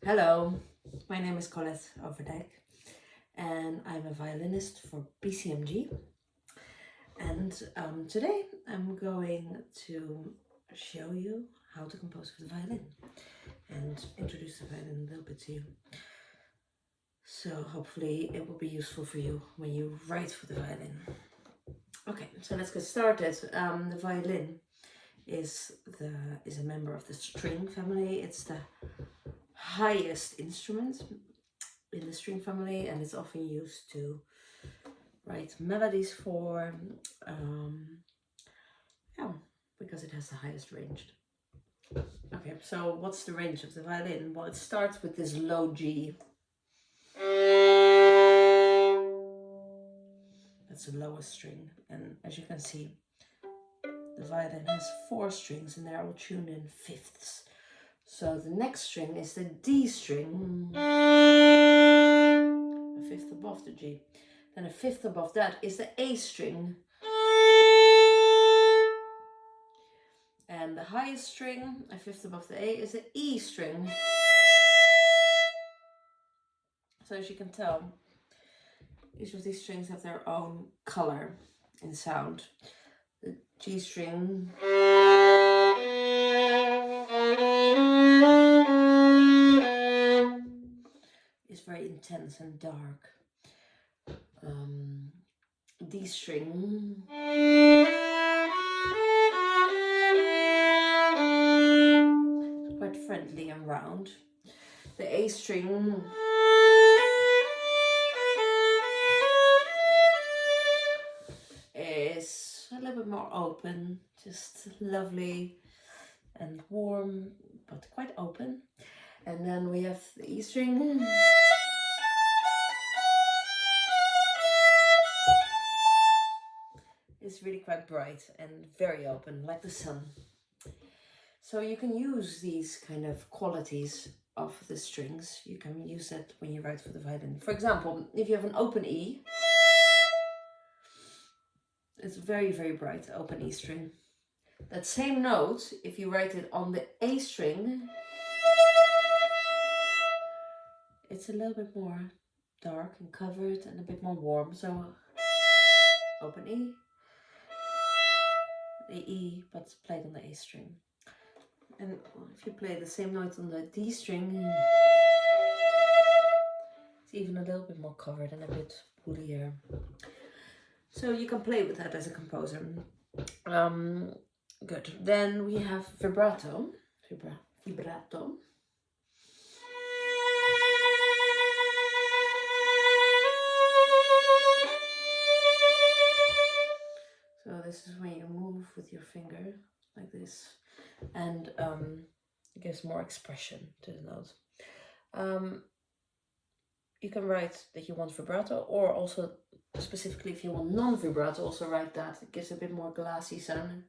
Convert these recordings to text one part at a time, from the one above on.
Hello, my name is Colette Overdijk and I'm a violinist for BCMG. And today I'm going to show you how to compose for the violin and introduce the violin a little bit to you. So hopefully it will be useful for you when you write for the violin. Okay, so let's get started. The violin is a member of the string family. It's the highest instrument in the string family, and it's often used to write melodies for, because it has the highest range. Okay, so what's the range of the violin? Well, it starts with this low G. That's the lowest string, and as you can see, the violin has 4 strings and they're all tuned in fifths. So the next string is the D string, a fifth above the G. Then a fifth above that is the A string. And the highest string, a fifth above the A, is the E string. So as you can tell, each of these strings have their own color in sound. The G string is very intense and dark. D string is quite friendly and round. The A string is a little bit more open, just lovely and warm, but quite open. And then we have the E string. It's really quite bright and very open, like the sun. So you can use these kind of qualities of the strings. You can use that when you write for the violin. For example, if you have an open E, it's very, very bright, open E string. That same note, if you write it on the A string, it's a little bit more dark and covered and a bit more warm. So open E, the E, but played on the A string. And if you play the same note on the D string, it's even a little bit more covered and a bit woolier. So you can play with that as a composer. Good. Then we have vibrato. Vibrato. So this is when you move with your finger like this, and it gives more expression to the note. You can write that you want vibrato, or also specifically if you want non-vibrato, also write that. It gives a bit more glassy sound.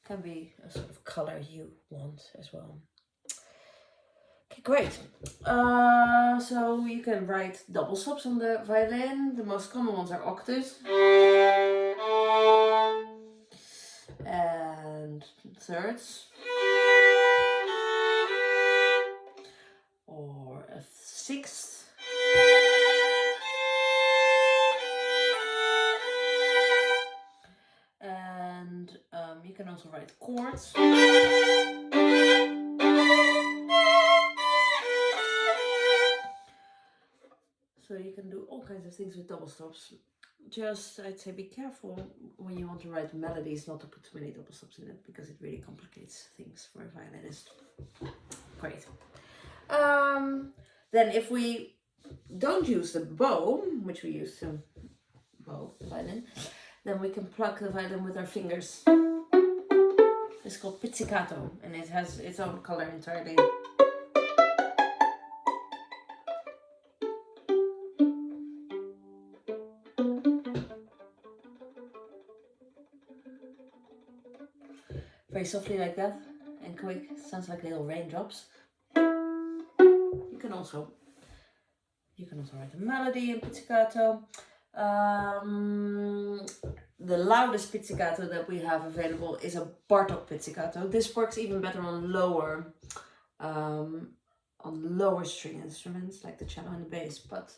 Can be a sort of color you want as well. Okay, great. So you can write double stops on the violin. The most common ones are octaves and thirds, or a sixth, and you can also write chords. So you can do all kinds of things with double stops. Just, I'd say, be careful when you want to write melodies not to put too many double stops in it, because it really complicates things for a violinist. Great. Then if we don't use the bow, which we use to bow the violin, then we can pluck the violin with our fingers. It's called pizzicato, and it has its own color entirely. Very softly like that, and quick. Sounds like little raindrops. You can also write a melody in pizzicato. The loudest pizzicato that we have available is a Bartok pizzicato. This works even better on lower string instruments like the cello and the bass, but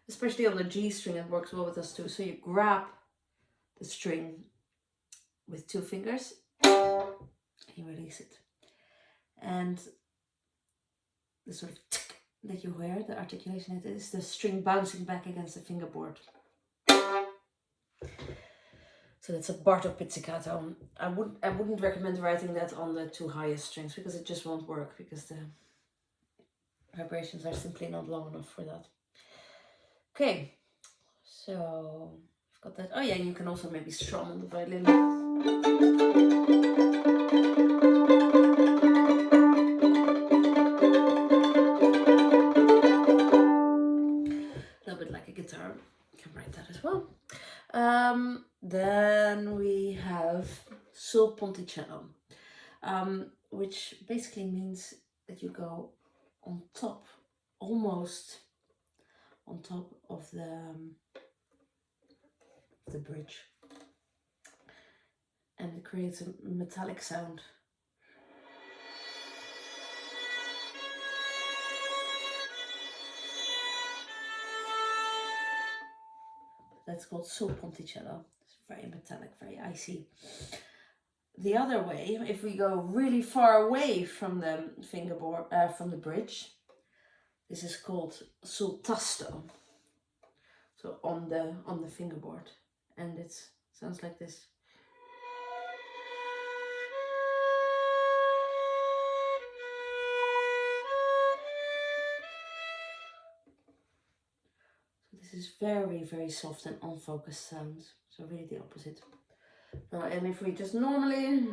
especially on the G string it works well with us too. So you grab the string with 2 fingers and you release it. And the sort of tick that you hear, the articulation, it is the string bouncing back against the fingerboard. So that's a Bartok pizzicato. I wouldn't recommend writing that on the 2 highest strings because it just won't work, because the vibrations are simply not long enough for that. Okay, so I've got that. Oh yeah, you can also maybe strum on the violin. A little bit like a guitar. You can write that as well. Then we have sul ponticello, which basically means that you go on top, almost on top of the bridge, and it creates a metallic sound. That's called sul ponticello. It's very metallic, very icy. The other way, if we go really far away from the fingerboard, from the bridge, this is called sul tasto. So on the fingerboard, and it sounds like this. So this is very, very soft and unfocused sound. So really the opposite. And if we just normally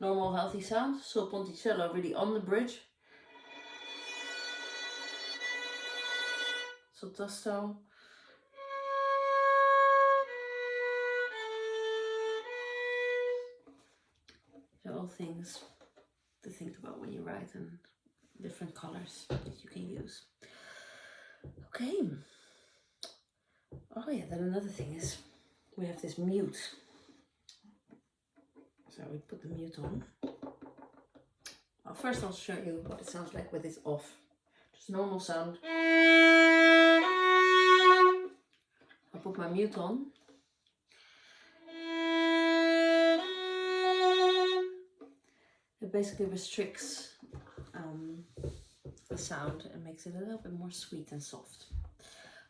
normal healthy sound, sul ponticello really on the bridge, sul tasto, they're all things to think about when you write, and different colors that you can use. Okay. Oh yeah, then another thing is we have this mute. So we put the mute on. Well, first I'll show you what it sounds like with it off. Just normal sound. I'll put my mute on. It basically restricts the sound and makes it a little bit more sweet and soft.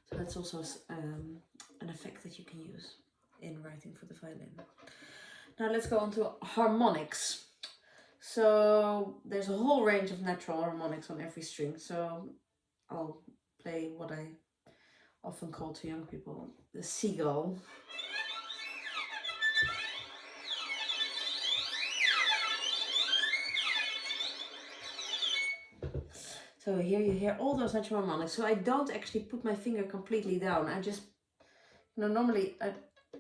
So that's also an effect that you can use in writing for the violin. Now let's go on to harmonics. So there's a whole range of natural harmonics on every string. So I'll play what I often call to young people the seagull. So here you hear all those natural harmonics. So I don't actually put my finger completely down. I just, normally I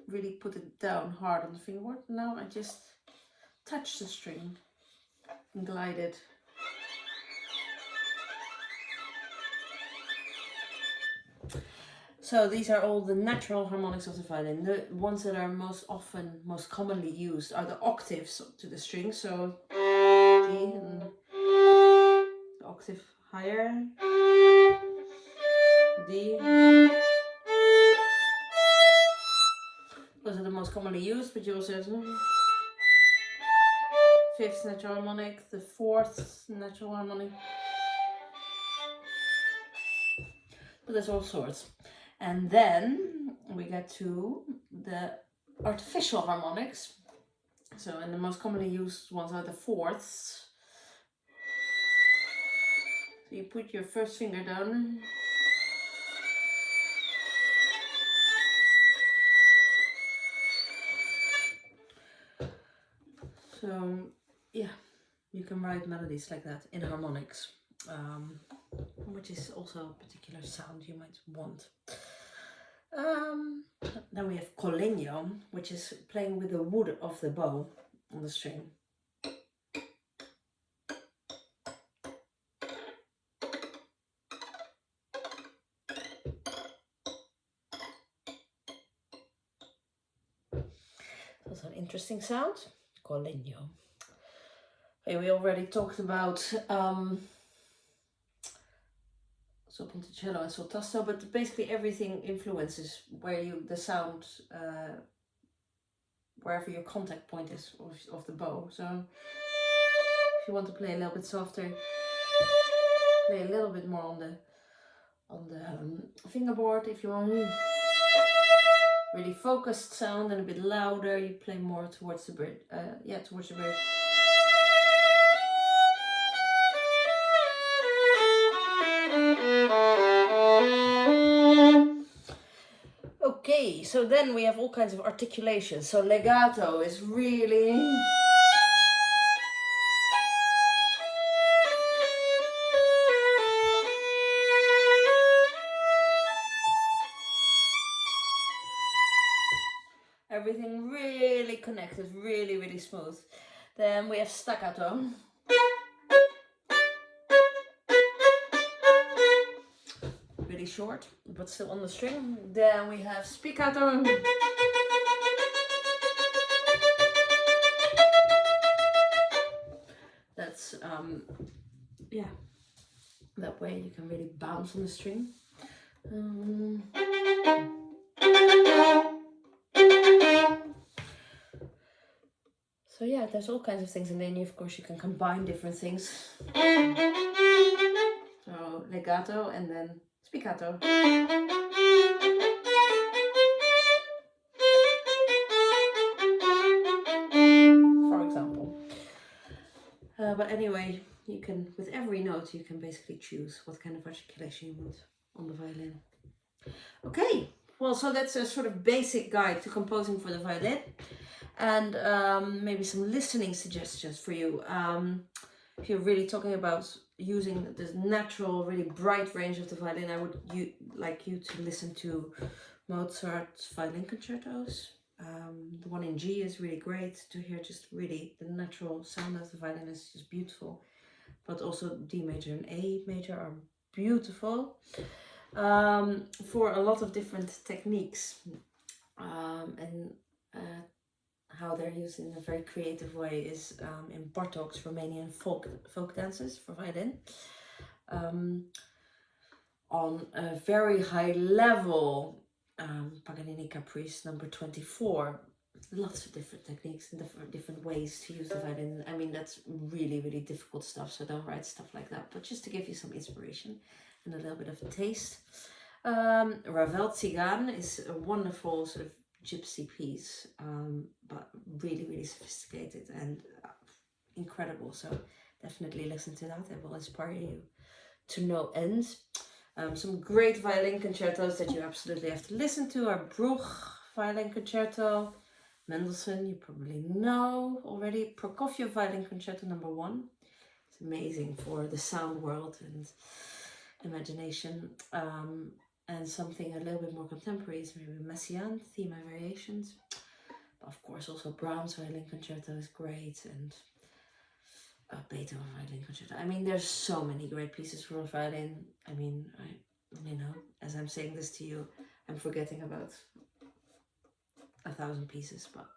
really put it down hard on the fingerboard. Now I just touch the string and glide it. So these are all the natural harmonics of the violin. The ones that are most commonly used are the octaves to the string. So G and the octave higher, D. Those are the most commonly used, but you also have the 5th natural harmonic, the 4th natural harmonic. But there's all sorts. And then we get to the artificial harmonics. So, and the most commonly used ones are the 4ths. So you put your first finger down. So yeah, you can write melodies like that in harmonics, which is also a particular sound you might want. Then we have collegno, which is playing with the wood of the bow on the string. interesting sound. Colegno. Okay, we already talked about sopranticello and soltasto, but basically everything influences where the sound, wherever your contact point is of the bow. So if you want to play a little bit softer, play a little bit more on the fingerboard. If you want really focused sound and a bit louder, you play more towards the bridge. Towards the bridge. Okay, so then we have all kinds of articulations. So legato is really... everything really connected, really, really smooth. Then we have staccato. Really short, but still on the string. Then we have spiccato. That's, that way you can really bounce on the string. So yeah, there's all kinds of things, and then of course you can combine different things. So legato and then spiccato. For example. But anyway, you can, with every note, you can basically choose what kind of articulation you want on the violin. Okay, well, so that's a sort of basic guide to composing for the violin. And maybe some listening suggestions for you. If you're really talking about using this natural, really bright range of the violin, I would like you to listen to Mozart's violin concertos. The one in G is really great to hear, just really the natural sound of the violin is just beautiful. But also D major and A major are beautiful for a lot of different techniques. How they're used in a very creative way is in Bartók's Romanian folk dances for violin. On a very high level, Paganini Caprice number 24. Lots of different techniques and different ways to use the violin. I mean, that's really, really difficult stuff, so don't write stuff like that. But just to give you some inspiration and a little bit of a taste. Ravel Tzigane is a wonderful sort of gypsy piece, but really, really sophisticated and incredible. So definitely listen to that. It will inspire you to no end. Some great violin concertos that you absolutely have to listen to are Bruch Violin Concerto, Mendelssohn, you probably know already, Prokofiev Violin Concerto number 1. It's amazing for the sound world and imagination. And something a little bit more contemporary is maybe Messiaen, Theme and Variations. But of course also Brahms Violin Concerto is great, and Beethoven Violin Concerto. I mean, there's so many great pieces for violin. I mean, as I'm saying this to you, I'm forgetting about 1,000 pieces, but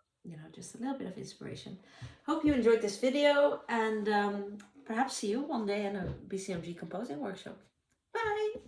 just a little bit of inspiration. Hope you enjoyed this video, and perhaps see you one day in a BCMG composing workshop. Bye!